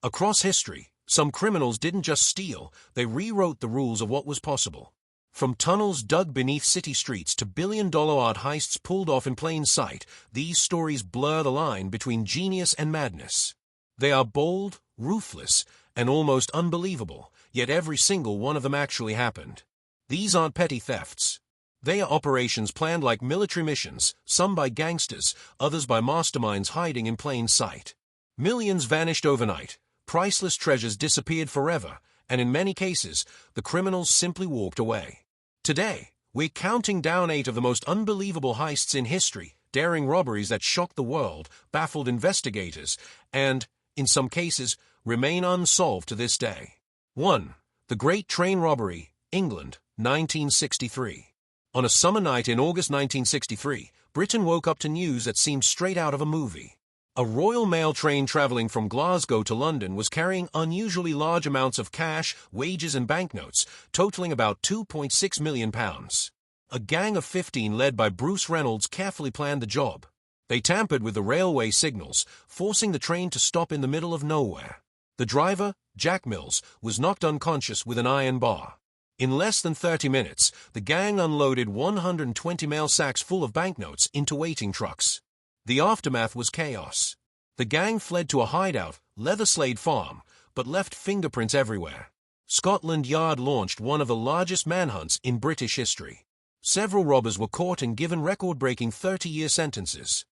Across history, some criminals didn't just steal, they rewrote the rules of what was possible. From tunnels dug beneath city streets to billion-dollar art heists pulled off in plain sight, these stories blur the line between genius and madness. They are bold, ruthless, and almost unbelievable, yet every single one of them actually happened. These aren't petty thefts. They are operations planned like military missions, some by gangsters, others by masterminds hiding in plain sight. Millions vanished overnight, priceless treasures disappeared forever, and in many cases, the criminals simply walked away. Today, we're counting down 8 of the most unbelievable heists in history, daring robberies that shocked the world, baffled investigators, and, in some cases, remain unsolved to this day. 1. The Great Train Robbery, England, 1963. On a summer night in August 1963, Britain woke up to news that seemed straight out of a movie. A Royal Mail train traveling from Glasgow to London was carrying unusually large amounts of cash, wages and banknotes, totaling about £2.6 million. A gang of 15 led by Bruce Reynolds carefully planned the job. They tampered with the railway signals, forcing the train to stop in the middle of nowhere. The driver, Jack Mills, was knocked unconscious with an iron bar. In less than 30 minutes, the gang unloaded 120 mail sacks full of banknotes into waiting trucks. The aftermath was chaos. The gang fled to a hideout, Leatherslade Farm, but left fingerprints everywhere. Scotland Yard launched one of the largest manhunts in British history. Several robbers were caught and given record-breaking 30-year sentences.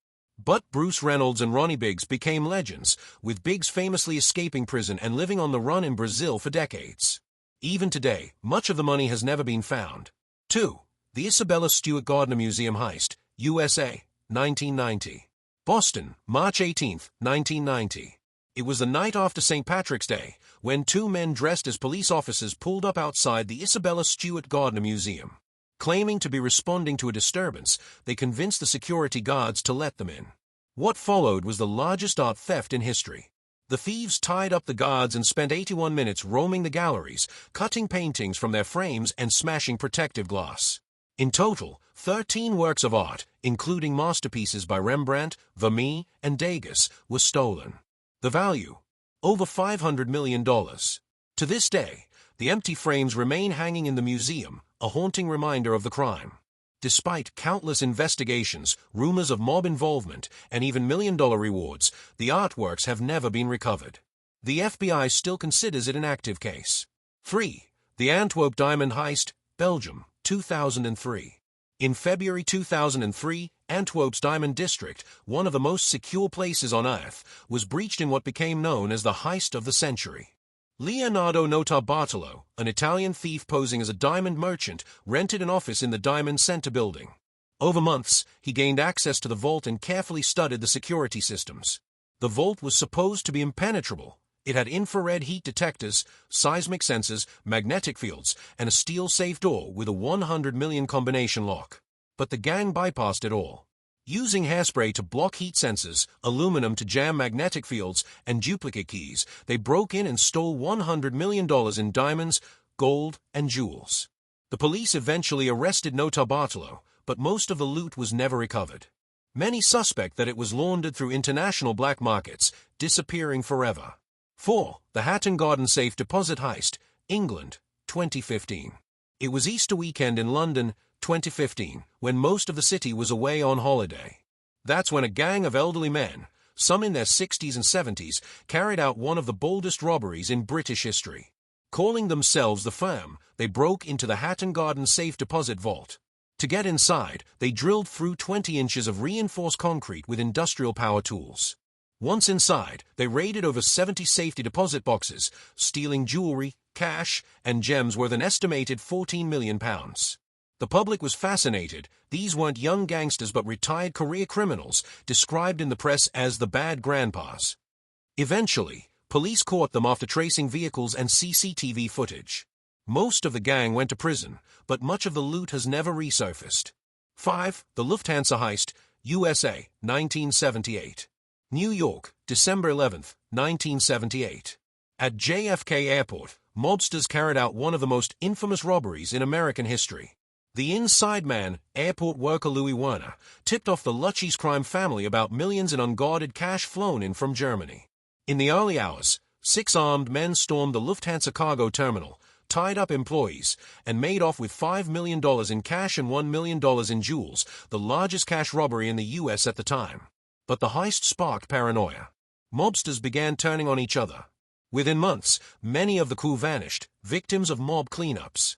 But Bruce Reynolds and Ronnie Biggs became legends, with Biggs famously escaping prison and living on the run in Brazil for decades. Even today, much of the money has never been found. 2. The Isabella Stewart Gardner Museum Heist, USA, 1990. Boston, March 18, 1990. It was the night after St. Patrick's Day, when 2 men dressed as police officers pulled up outside the Isabella Stewart Gardner Museum. Claiming to be responding to a disturbance, they convinced the security guards to let them in. What followed was the largest art theft in history. The thieves tied up the guards and spent 81 minutes roaming the galleries, cutting paintings from their frames and smashing protective glass. In total, 13 works of art, including masterpieces by Rembrandt, Vermeer, and Degas, were stolen. The value? Over $500 million. To this day, the empty frames remain hanging in the museum, a haunting reminder of the crime. Despite countless investigations, rumors of mob involvement, and even million-dollar rewards, the artworks have never been recovered. The FBI still considers it an active case. 3. The Antwerp Diamond Heist, Belgium, 2003. In February 2003, Antwerp's Diamond District, one of the most secure places on Earth, was breached in what became known as the heist of the century. Leonardo Notarbartolo, an Italian thief posing as a diamond merchant, rented an office in the Diamond Center building. Over months, he gained access to the vault and carefully studied the security systems. The vault was supposed to be impenetrable. It had infrared heat detectors, seismic sensors, magnetic fields, and a steel safe door with a 100 million combination lock. But the gang bypassed it all. Using hairspray to block heat sensors, aluminum to jam magnetic fields, and duplicate keys, they broke in and stole $100 million in diamonds, gold, and jewels. The police eventually arrested Notarbartolo, but most of the loot was never recovered. Many suspect that it was laundered through international black markets, disappearing forever. 4. The Hatton Garden Safe Deposit Heist, England, 2015. It was Easter weekend in London, 2015, when most of the city was away on holiday. That's when a gang of elderly men, some in their 60s and 70s, carried out one of the boldest robberies in British history. Calling themselves the Firm, they broke into the Hatton Garden Safe Deposit Vault. To get inside, they drilled through 20 inches of reinforced concrete with industrial power tools. Once inside, they raided over 70 safety deposit boxes, stealing jewelry, cash, and gems worth an estimated £14 million. The public was fascinated. These weren't young gangsters but retired career criminals, described in the press as the bad grandpas. Eventually, police caught them after tracing vehicles and CCTV footage. Most of the gang went to prison, but much of the loot has never resurfaced. 5. The Lufthansa Heist, USA, 1978. New York, December 11, 1978. At JFK Airport, mobsters carried out one of the most infamous robberies in American history. The inside man, airport worker Louis Werner, tipped off the Lutschis crime family about millions in unguarded cash flown in from Germany. In the early hours, 6 armed men stormed the Lufthansa cargo terminal, tied up employees, and made off with $5 million in cash and $1 million in jewels, the largest cash robbery in the U.S. at the time. But the heist sparked paranoia. Mobsters began turning on each other. Within months, many of the crew vanished, victims of mob cleanups.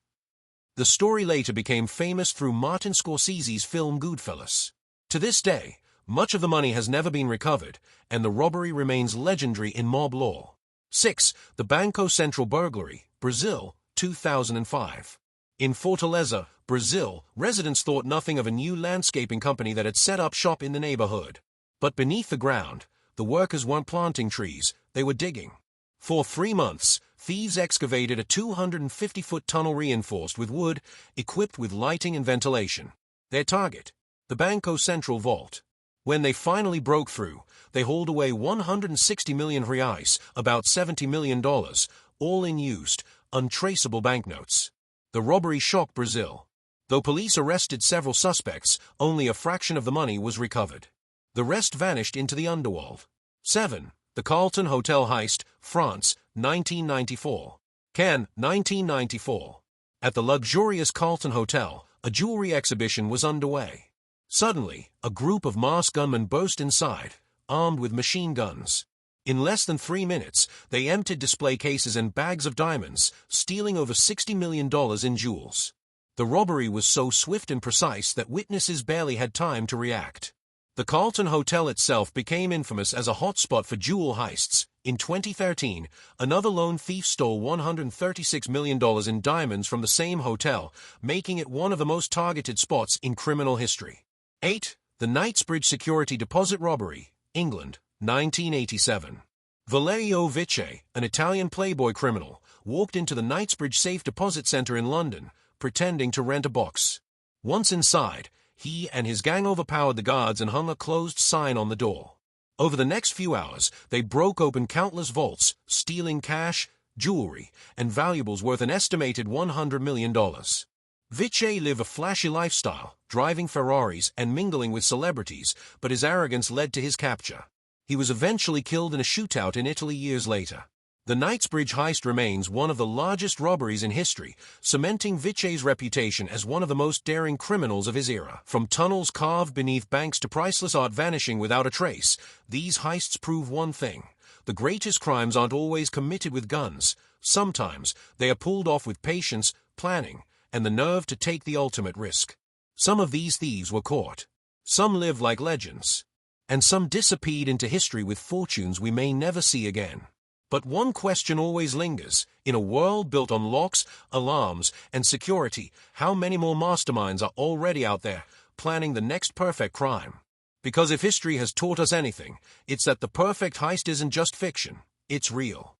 The story later became famous through Martin Scorsese's film Goodfellas. To this day, much of the money has never been recovered, and the robbery remains legendary in mob lore. 6. The Banco Central burglary, Brazil, 2005. In Fortaleza, Brazil, residents thought nothing of a new landscaping company that had set up shop in the neighborhood. But beneath the ground, the workers weren't planting trees, they were digging. For 3 months, thieves excavated a 250-foot tunnel reinforced with wood, equipped with lighting and ventilation. Their target, the Banco Central vault. When they finally broke through, they hauled away 160 million reais, about $70 million, all in used, untraceable banknotes. The robbery shocked Brazil. Though police arrested several suspects, only a fraction of the money was recovered. The rest vanished into the underworld. 7. The Carlton Hotel heist, France, 1994. Cannes, 1994. At the luxurious Carlton Hotel, a jewelry exhibition was underway. Suddenly, a group of masked gunmen burst inside, armed with machine guns. In less than 3 minutes, they emptied display cases and bags of diamonds, stealing over $60 million in jewels. The robbery was so swift and precise that witnesses barely had time to react. The Carlton Hotel itself became infamous as a hotspot for jewel heists. In 2013, another lone thief stole $136 million in diamonds from the same hotel, making it one of the most targeted spots in criminal history. 8. The Knightsbridge security deposit robbery, England, 1987. Valerio Vice, an Italian playboy criminal, walked into the Knightsbridge safe deposit center in London, pretending to rent a box. Once inside, he and his gang overpowered the guards and hung a closed sign on the door. Over the next few hours, they broke open countless vaults, stealing cash, jewelry, and valuables worth an estimated $100 million. Vice lived a flashy lifestyle, driving Ferraris and mingling with celebrities, but his arrogance led to his capture. He was eventually killed in a shootout in Italy years later. The Knightsbridge heist remains one of the largest robberies in history, cementing Vice's reputation as one of the most daring criminals of his era. From tunnels carved beneath banks to priceless art vanishing without a trace, these heists prove one thing: the greatest crimes aren't always committed with guns. Sometimes they are pulled off with patience, planning, and the nerve to take the ultimate risk. Some of these thieves were caught. Some live like legends. And some disappeared into history with fortunes we may never see again. But one question always lingers. In a world built on locks, alarms, and security, how many more masterminds are already out there, planning the next perfect crime? Because if history has taught us anything, it's that the perfect heist isn't just fiction, it's real.